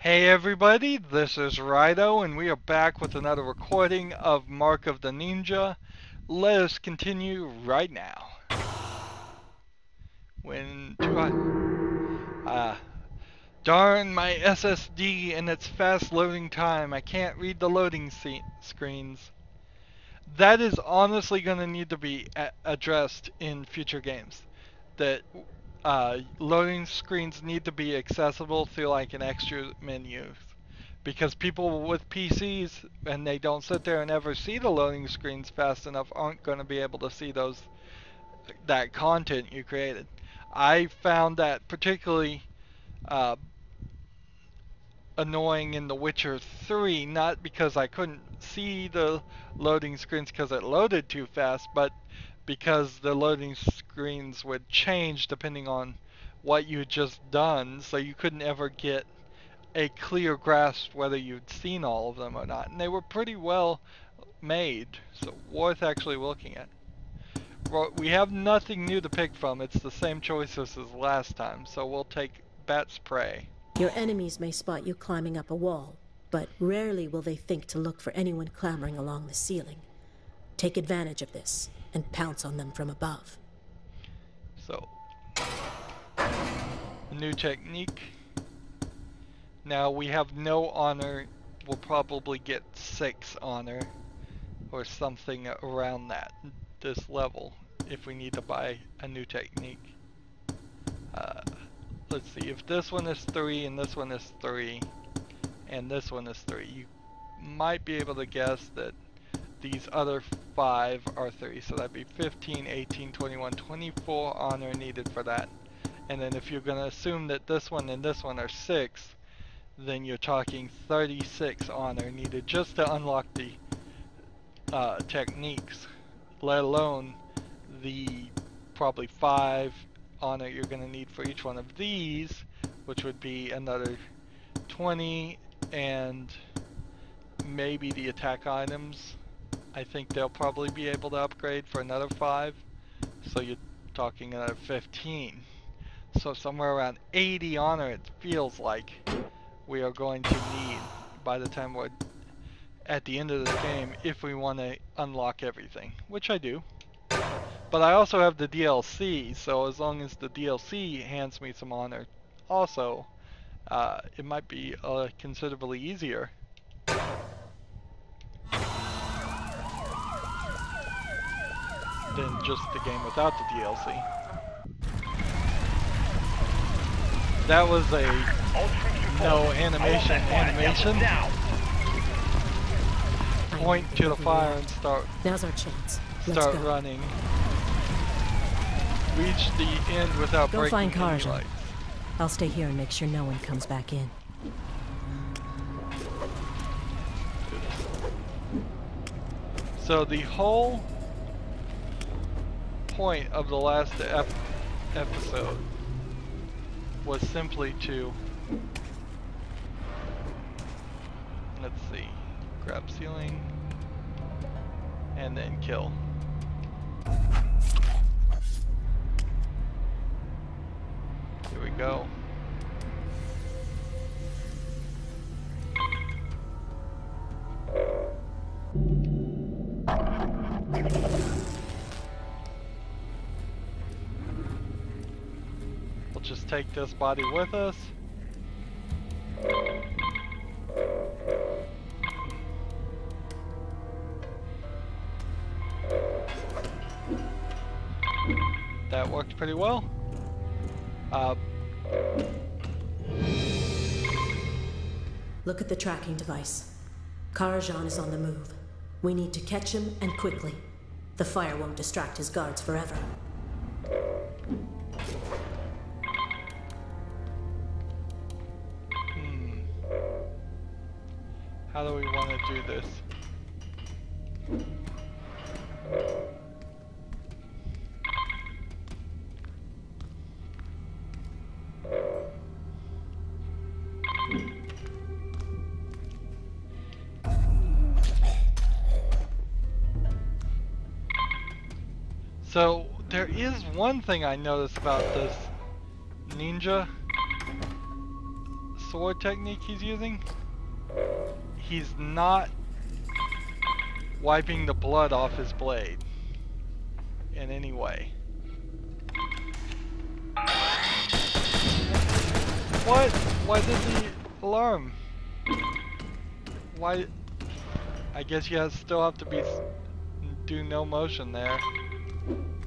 Hey everybody, this is Rydo, and we are back with another recording of Mark of the Ninja. Let us continue right now. Darn my SSD and its fast loading time. I can't read the loading screens. That is honestly going to need to be addressed in future games. That loading screens need to be accessible through like an extra menu. Because people with PCs, and they don't sit there and ever see the loading screens fast enough, aren't going to be able to see that content you created. I found that particularly annoying in The Witcher 3, not because I couldn't see the loading screens because it loaded too fast, but because the loading screens would change depending on what you'd just done, so you couldn't ever get a clear grasp whether you'd seen all of them or not. And they were pretty well made, so worth actually looking at. We have nothing new to pick from. It's the same choices as last time, so we'll take Bat's Prey. Your enemies may spot you climbing up a wall, but rarely will they think to look for anyone clambering along the ceiling. Take advantage of this and pounce on them from above. So, a new technique. Now we have no honor. We'll probably get 6 honor or something around this level if we need to buy a new technique. Let's see, if this one is 3 and this one is 3 and this one is 3, you might be able to guess that these other 5 are 3, so that'd be 15, 18, 21, 24 honor needed for that. And then if you're going to assume that this one and this one are 6, then you're talking 36 honor needed just to unlock the techniques, let alone the probably 5 honor you're going to need for each one of these, which would be another 20, and maybe the attack items. I think they'll probably be able to upgrade for another 5, so you're talking another 15. So somewhere around 80 honor it feels like we are going to need by the time we're at the end of this game if we want to unlock everything, which I do. But I also have the DLC, so as long as the DLC hands me some honor also, it might be considerably easier. Than just the game without the DLC. That was a no animation. Point to the fire and start. Now's our chance. Start running. Reach the end without breaking find any Karja. lights. I'll stay here and make sure no one comes back in. So the whole point of the last episode was simply to, let's see, grab ceiling and then kill. Here we go. We'll just take this body with us. That worked pretty well. Look at the tracking device. Karajan is on the move. We need to catch him, and quickly. The fire won't distract his guards forever. How do we want to do this? So, there is one thing I noticed about this ninja sword technique he's using, he's not wiping the blood off his blade in any way. What? Why did the alarm? Why? I guess you still have to do no motion there,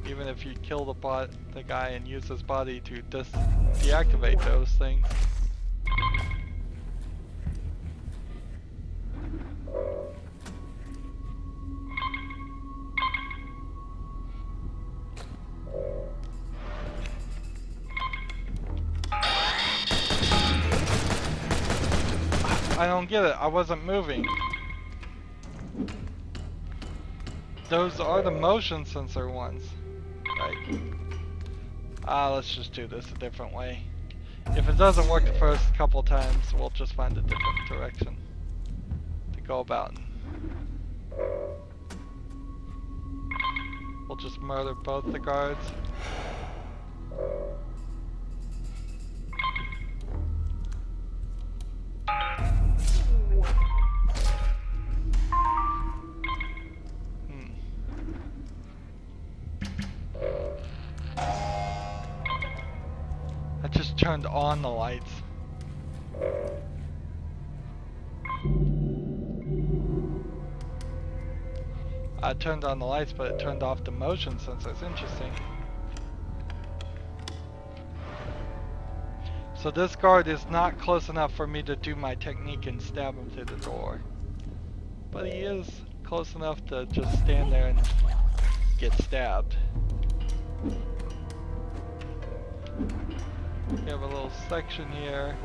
even if you kill the guy and use his body to deactivate those things. I don't get it. I wasn't moving. Those are the motion sensor ones. Right. Let's just do this a different way. If it doesn't work the first couple times, we'll just find a different direction to go about. We'll just murder both the guards. I just turned on the lights. I turned on the lights, but it turned off the motion sensors. Interesting. So this guard is not close enough for me to do my technique and stab him through the door. But he is close enough to just stand there and get stabbed. We have a little section here.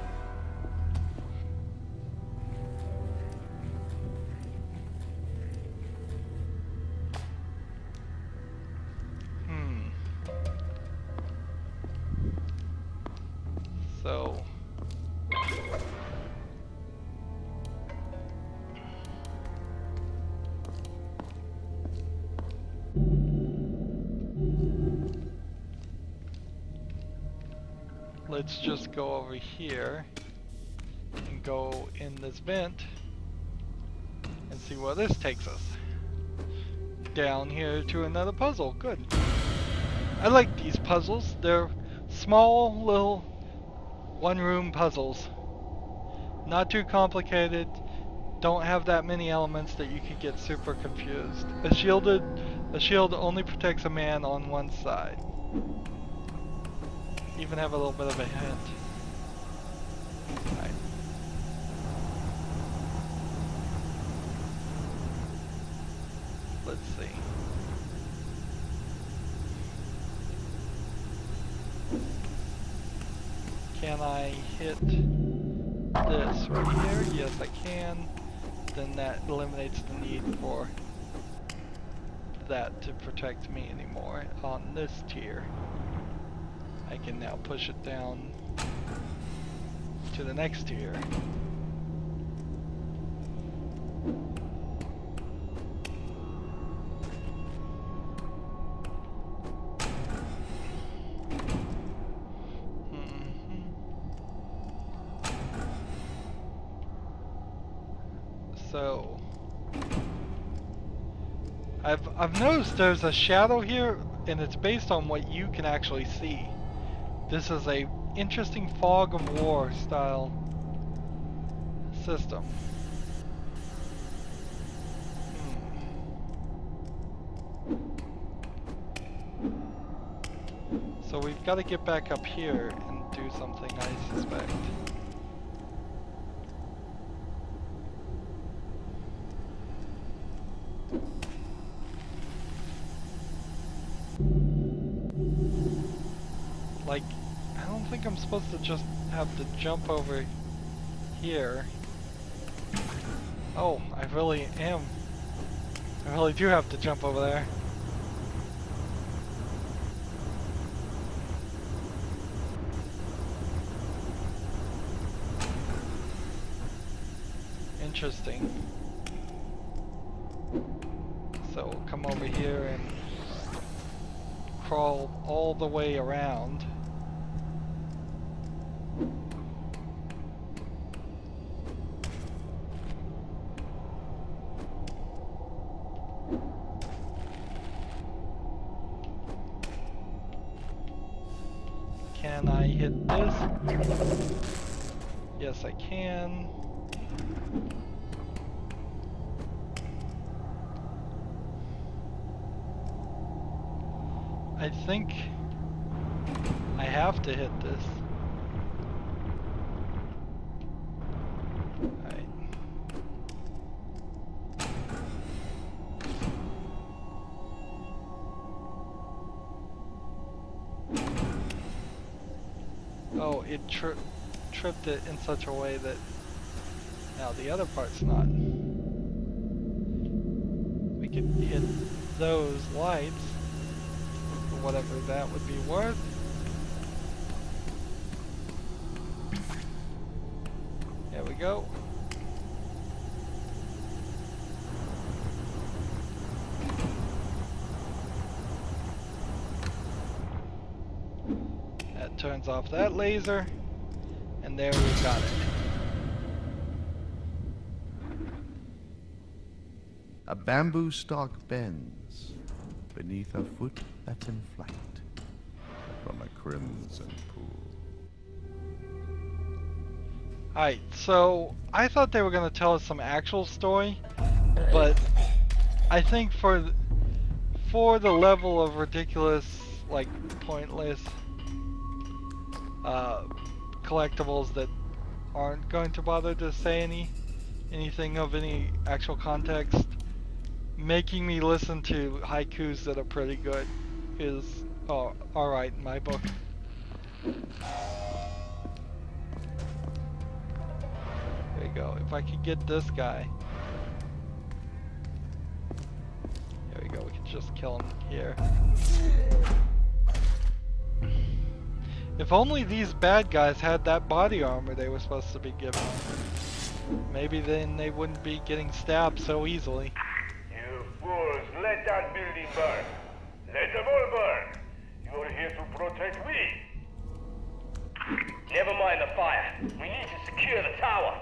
So let's just go over here and go in this vent and see where this takes us. Down here to another puzzle. Good. I like these puzzles. They're small little one-room puzzles. Not too complicated. Don't have that many elements that you could get super confused. A shield only protects a man on one side. Even have a little bit of a hint. Right. Let's see. Can I hit this right here? Yes, I can. Then that eliminates the need for that to protect me anymore. On this tier, I can now push it down to the next tier. So I've noticed there's a shadow here, and it's based on what you can actually see. This is a interesting fog of war style system. So we've got to get back up here and do something, I suspect. Like, I don't think I'm supposed to just have to jump over here. Oh, I really am. I really do have to jump over there. Interesting. So we'll come over here and crawl all the way around. Can I hit this? Yes, I can. I think I have to hit this. Alright. Oh, it tripped it in such a way that now the other part's not. We could hit those lights for whatever that would be worth. There we go. That turns off that laser, and there we got it. A bamboo stalk bends beneath a foot that's in flight from a crimson pool. Alright, so I thought they were going to tell us some actual story, but I think for the level of ridiculous, like pointless collectibles that aren't going to bother to say anything of any actual context, making me listen to haikus that are pretty good is alright in my book. There you go. If I could get this guy. There we go. We can just kill him here. If only these bad guys had that body armor they were supposed to be given. Maybe then they wouldn't be getting stabbed so easily. You fools, let that building burn. Let them all burn. You're here to protect me. Never mind the fire. We need to secure the tower.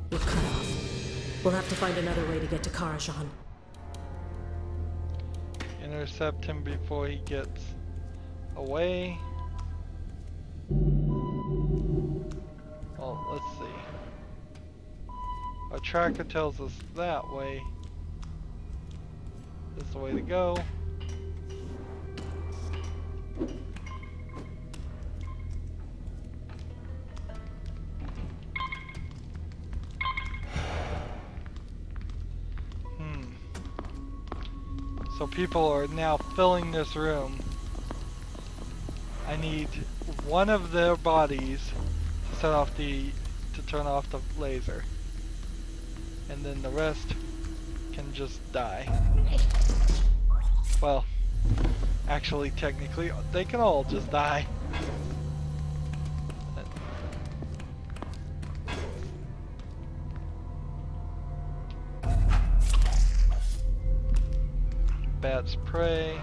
We're cut off. We'll have to find another way to get to Karajan. Intercept him before he gets away. Well, let's see. Our tracker tells us that way is the way to go. So people are now filling this room. I need one of their bodies to turn off the laser. And then the rest can just die. Well, actually technically they can all just die. Bats prey.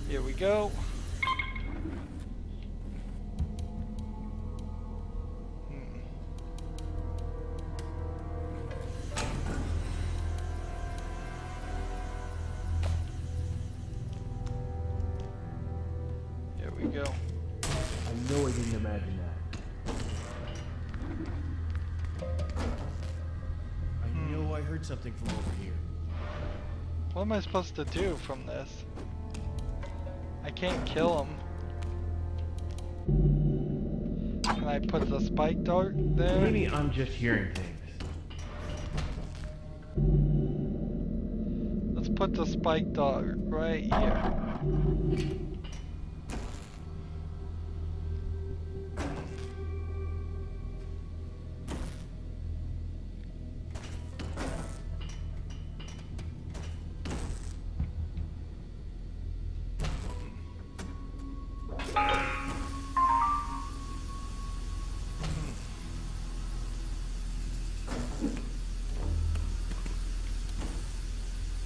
Here we go. Here we go. I know I didn't imagine that. I know I heard something from over here. What am I supposed to do from this? I can't kill him. Can I put the spike dart there? Maybe I'm just hearing things. Let's put the spike dart right here.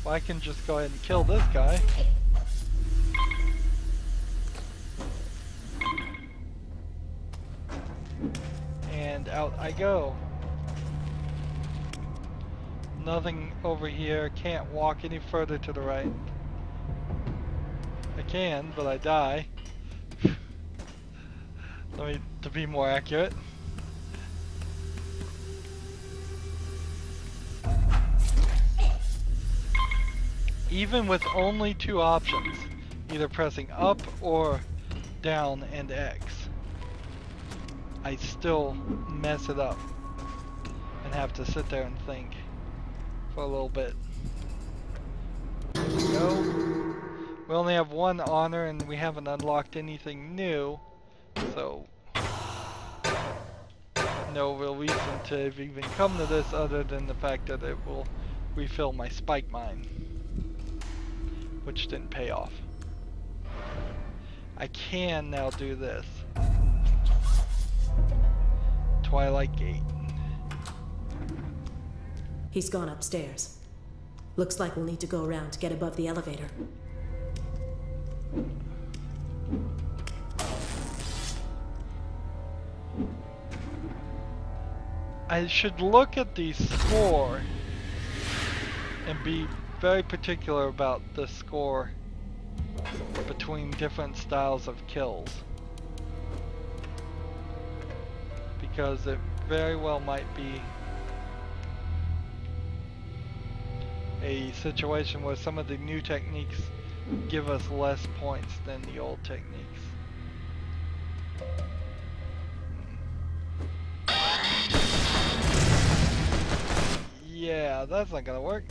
Well, I can just go ahead and kill this guy. And out I go. Nothing over here. Can't walk any further to the right. I can, but I die. To be more accurate. Even with only two options, either pressing up or down and X, I still mess it up and have to sit there and think for a little bit. There we go. We only have one honor and we haven't unlocked anything new, so no real reason to have even come to this other than the fact that it will refill my spike mine, which didn't pay off. I can now do this. Twilight Gate. He's gone upstairs. Looks like we'll need to go around to get above the elevator. I should look at the score and be very particular about the score between different styles of kills, because it very well might be a situation where some of the new techniques give us less points than the old techniques. Yeah, that's not gonna work.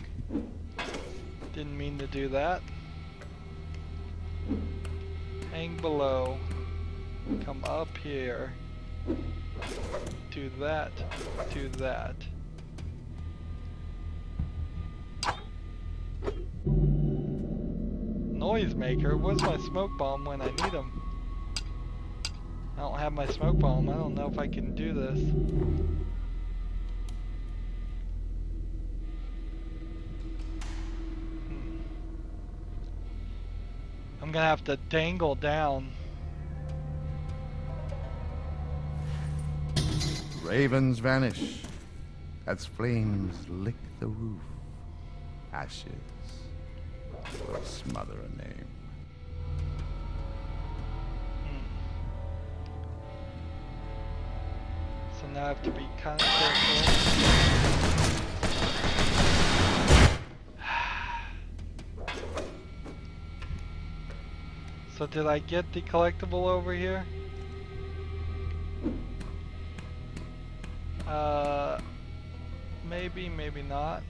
Didn't mean to do that. Hang below. Come up here. Do that. Do that. Noisemaker? Where's my smoke bomb when I need him? I don't have my smoke bomb. I don't know if I can do this. I'm gonna have to dangle down. Ravens vanish as flames lick the roof. Ashes will smother a name. So now I have to be kind of careful. So did I get the collectible over here? Maybe, maybe not.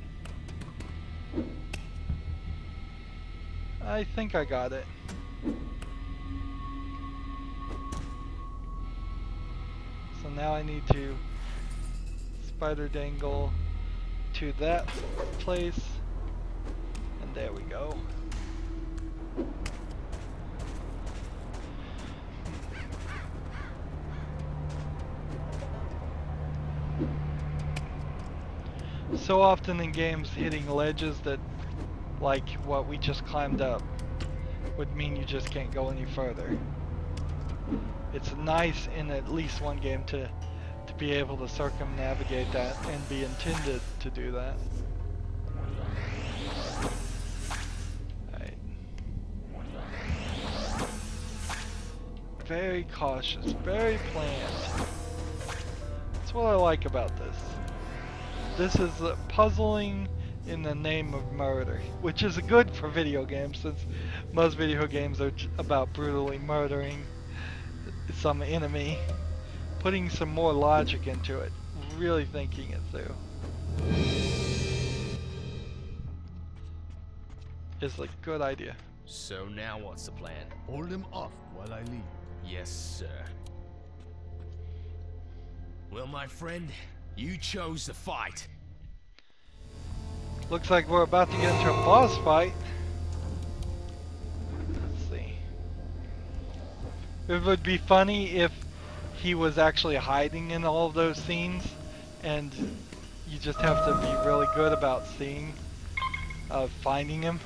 I think I got it. So now I need to spider dangle to that place, and there we go. So often in games, hitting ledges that, like what we just climbed up, would mean you just can't go any further. It's nice in at least one game to be able to circumnavigate that and be intended to do that. Alright. Very cautious, very planned. That's what I like about this. This is puzzling in the name of murder, which is good for video games, since most video games are about brutally murdering some enemy. Putting some more logic into it, really thinking it through, is a good idea. So now what's the plan? Hold him off while I leave. Yes, sir. Well, my friend, you chose the fight. Looks like we're about to get into a boss fight. Let's see. It would be funny if he was actually hiding in all of those scenes, and you just have to be really good about seeing of finding him.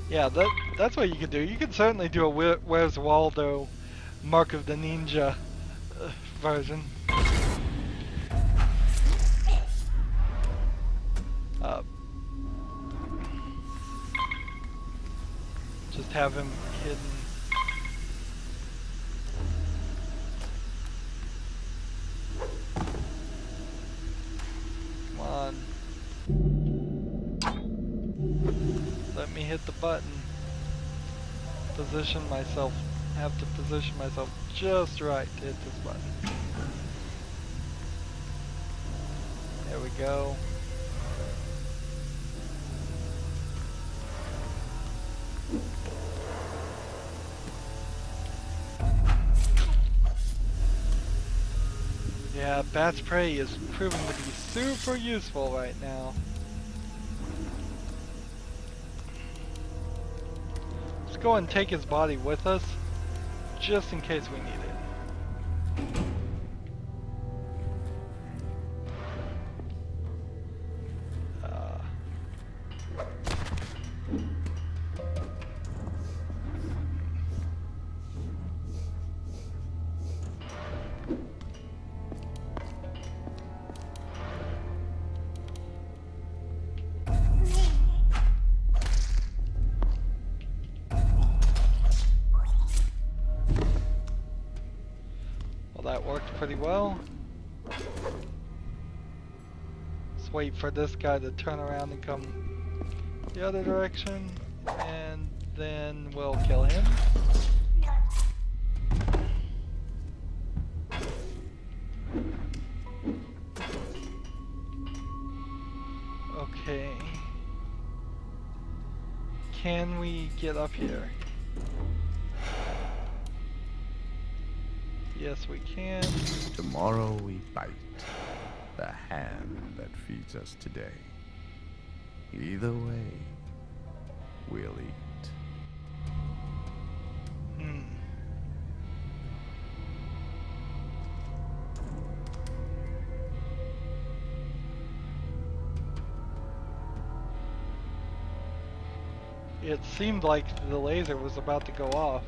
Yeah, that's what you could do. You could certainly do a Where's Waldo Mark of the Ninja version. Just have him hidden. Come on. Let me hit the button. Position myself. Have to position myself just right to hit this button. There we go. Yeah, Bat's Prey is proving to be super useful right now. Let's go and take his body with us, just in case we need it. That worked pretty well. Let's wait for this guy to turn around and come the other direction, and then we'll kill him. Okay. Can we get up here? Yes, we can. Tomorrow we bite the hand that feeds us today. Either way, we'll eat. It seemed like the laser was about to go off,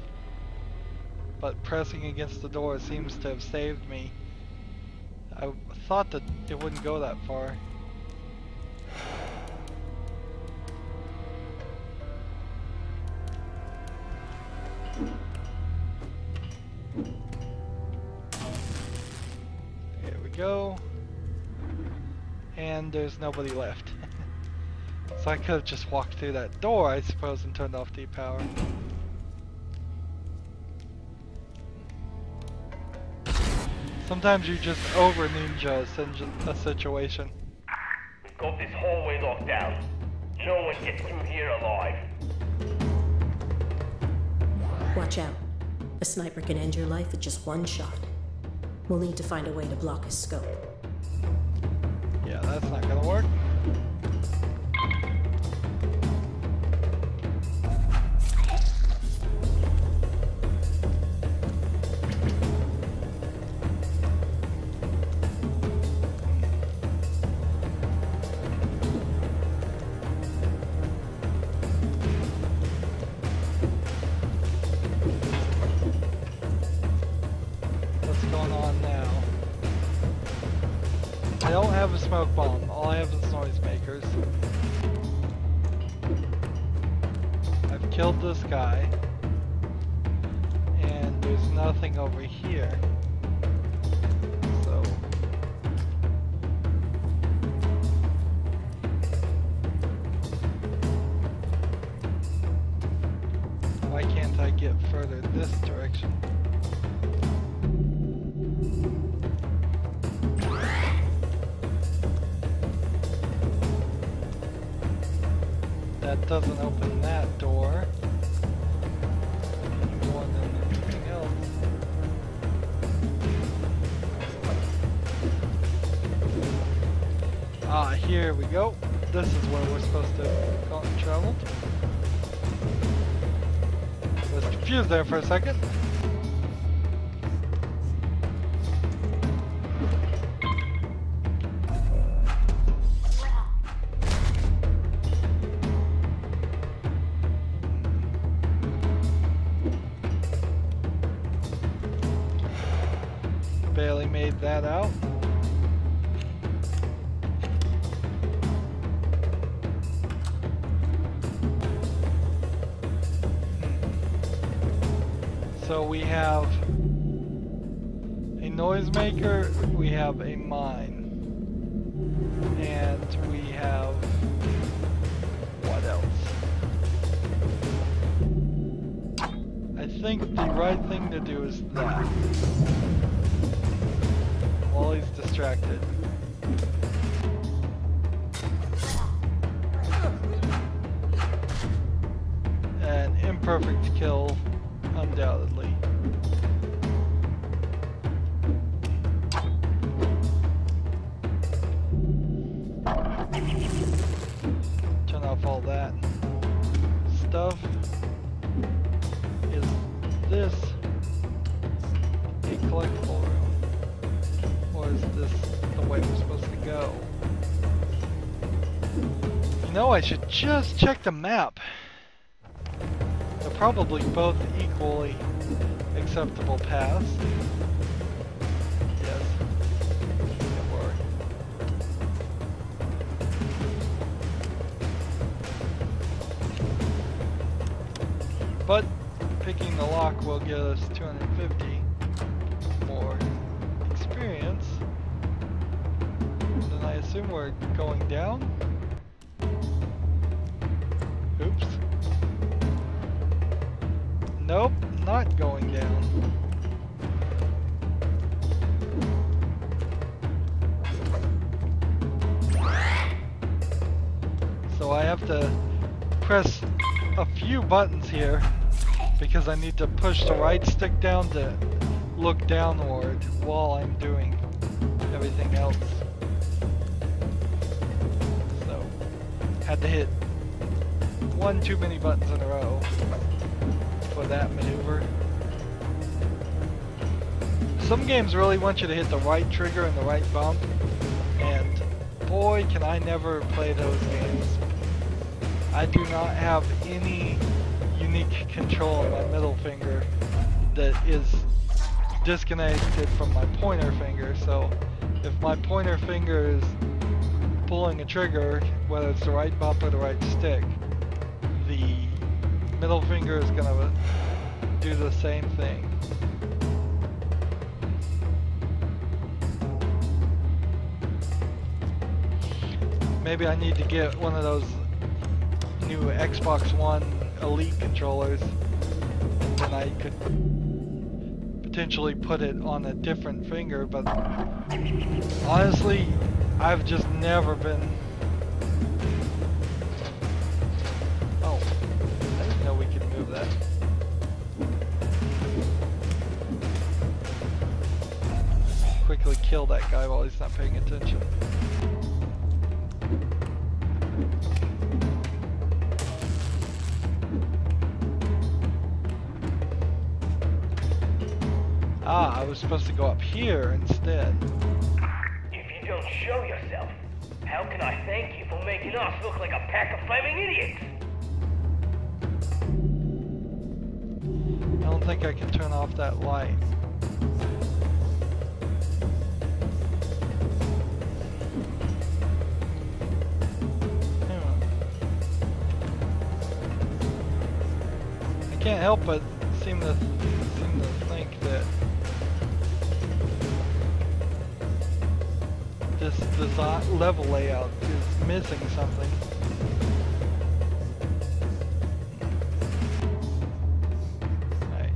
but pressing against the door seems to have saved me. I thought that it wouldn't go that far. Here we go. And there's nobody left. So I could have just walked through that door, I suppose, and turned off the power. Sometimes you just over ninja a situation. We've got this hallway locked down. No one gets through here alive. Watch out. A sniper can end your life with just one shot. We'll need to find a way to block his scope. Yeah, that's not gonna work. I don't have a smoke bomb, all I have is noisemakers. I've killed this guy, and there's nothing over here. So why can't I get further this direction? That doesn't open that door any more than anything else. Ah, here we go. This is where we're supposed to have gone and traveled. Was confused there for a second. barely made that out. So we have a noisemaker, we have a mine, and we have what else? I think the right thing to do is that. While he's distracted. An imperfect kill, undoubtedly. Turn off all that stuff. Is this a collectible room? Or is this the way we're supposed to go? You know, I should just check the map. They're probably both equally acceptable paths. Yes. It worked. But picking the lock will get us 250 more experience. Then I assume we're going down? Oops. Nope, not going down. So I have to press a few buttons here because I need to push the right stick down to look downward while I'm doing everything else. So, had to hit one too many buttons in a row for that maneuver. Some games really want you to hit the right trigger and the right bump, and boy can I never play those games. I do not have any unique control on my middle finger that is disconnected from my pointer finger, so if my pointer finger is pulling a trigger, whether it's the right bump or the right stick, the middle finger is going to do the same thing. Maybe I need to get one of those new Xbox One Elite controllers, and then I could potentially put it on a different finger, but honestly, I've just never been... Oh, I didn't know we could move that. Quickly kill that guy while he's not paying attention. Ah, I was supposed to go up here instead. If you don't show yourself, how can I thank you for making us look like a pack of flaming idiots? I don't think I can turn off that light. I can't help but seem to think that this design level layout is missing something. Right.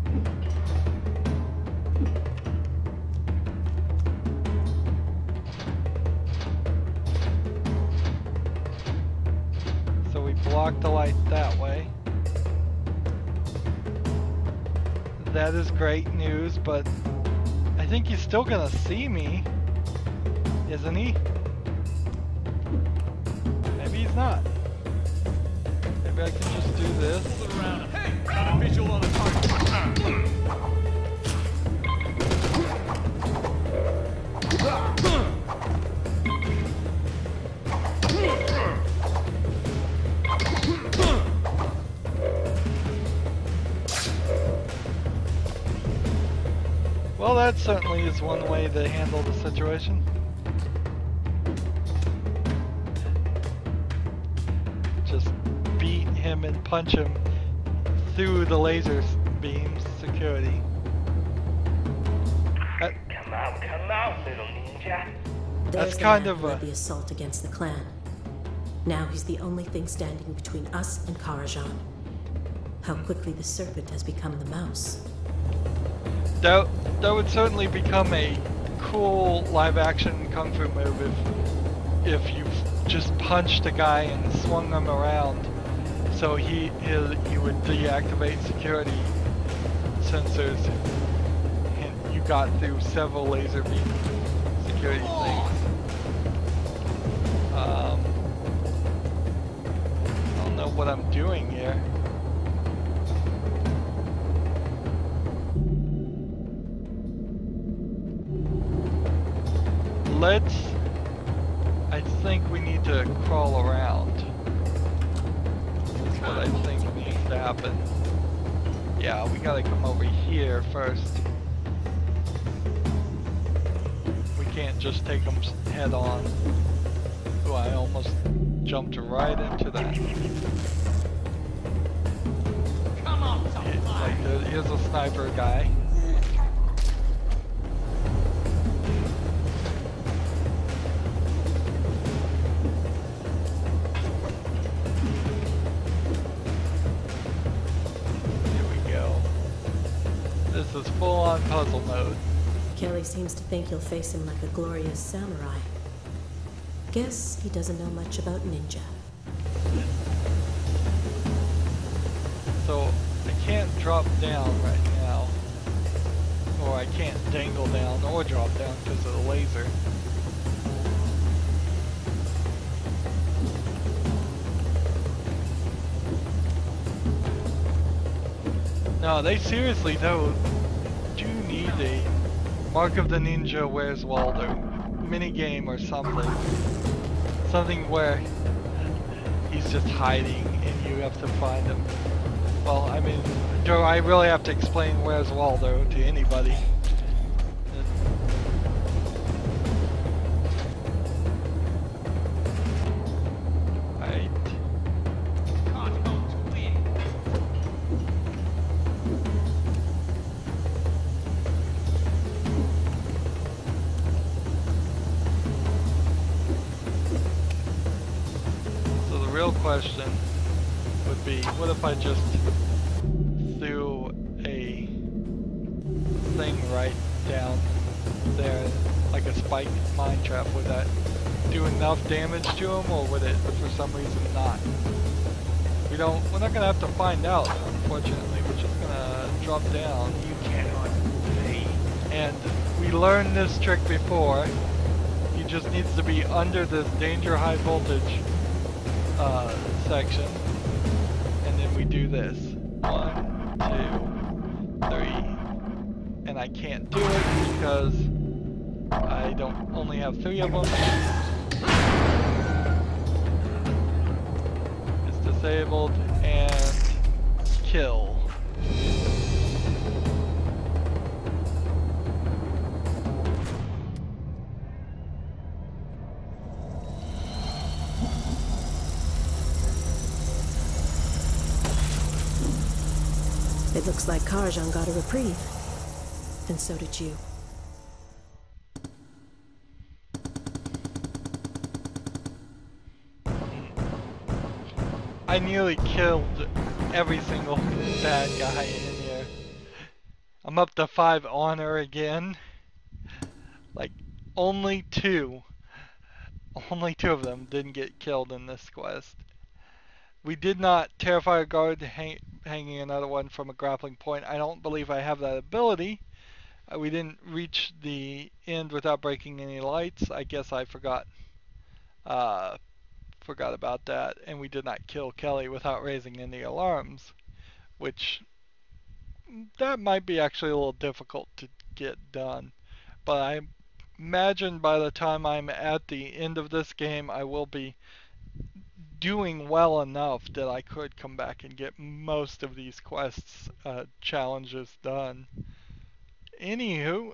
So we block the light that way. That is great news, but I think he's still gonna see me, isn't he? Maybe he's not. Maybe I can just do this. Hey, got a visual on the target. Well, that certainly is one way to handle the situation. Just beat him and punch him through the laser beam's security. Come out, little ninja. There's the kind man of who a- led the assault against the clan. Now he's the only thing standing between us and Karajan. How quickly the serpent has become the mouse. That would certainly become a cool live-action kung fu move if you just punched a guy and swung him around, so he would deactivate security sensors, and you got through several laser beam security things. I don't know what I'm doing here. I think we need to crawl around. That's what I think needs to happen. Yeah, we gotta come over here first. We can't just take them head on. Oh, I almost jumped right into that. Come on, Like, here's a sniper guy. This is full-on puzzle mode. Kelly seems to think you'll face him like a glorious samurai. Guess he doesn't know much about ninja. So I can't drop down right now, or I can't dangle down or drop down because of the laser. No, they seriously though do need a Mark of the Ninja Where's Waldo minigame or something. Something where he's just hiding and you have to find him. Well, I mean, do I really have to explain Where's Waldo to anybody? Right. Can't go to win. So the real question would be, what if I just threw a thing right down there, like a spike mine trap? Would that do enough damage to him, or would it, for some reason, not? We're not gonna have to find out, unfortunately. We're just gonna drop down. You cannot play. And we learned this trick before. He just needs to be under this danger high voltage section. And then we do this. 1, 2, 3. And I can't do it because I only have 3 of them. It's disabled and kill. It looks like Karajan got a reprieve. And so did you. I nearly killed every single bad guy in here. I'm up to 5 honor again. Like, only 2 of them didn't get killed in this quest. We did not terrify a guard hanging another one from a grappling point. I don't believe I have that ability. We didn't reach the end without breaking any lights. I guess I forgot about that. And we did not kill Kelly without raising any alarms, which that might be actually a little difficult to get done. But I imagine by the time I'm at the end of this game, I will be doing well enough that I could come back and get most of these quests challenges done. Anywho,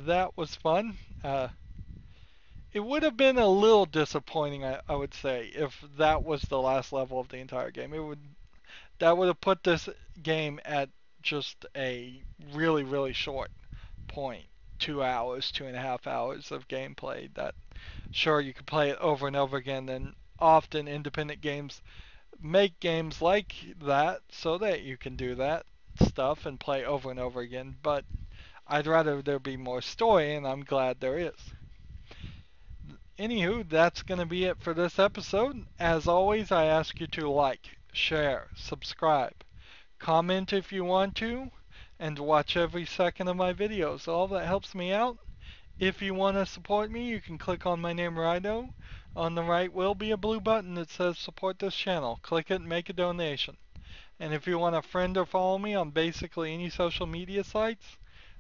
that was fun. It would have been a little disappointing, I would say, if that was the last level of the entire game. That would have put this game at just a really, really short point. 2 hours, 2.5 hours of gameplay. That sure you could play it over and over again. And often independent games make games like that so that you can do that stuff and play over and over again. But I'd rather there be more story, and I'm glad there is. Anywho, that's going to be it for this episode. As always, I ask you to like, share, subscribe, comment if you want to, and watch every second of my videos. All that helps me out. If you want to support me, you can click on my name, Rydo. On the right will be a blue button that says support this channel. Click it and make a donation. And if you want to friend or follow me on basically any social media sites,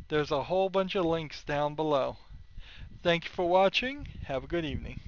there's a whole bunch of links down below. Thank you for watching. Have a good evening.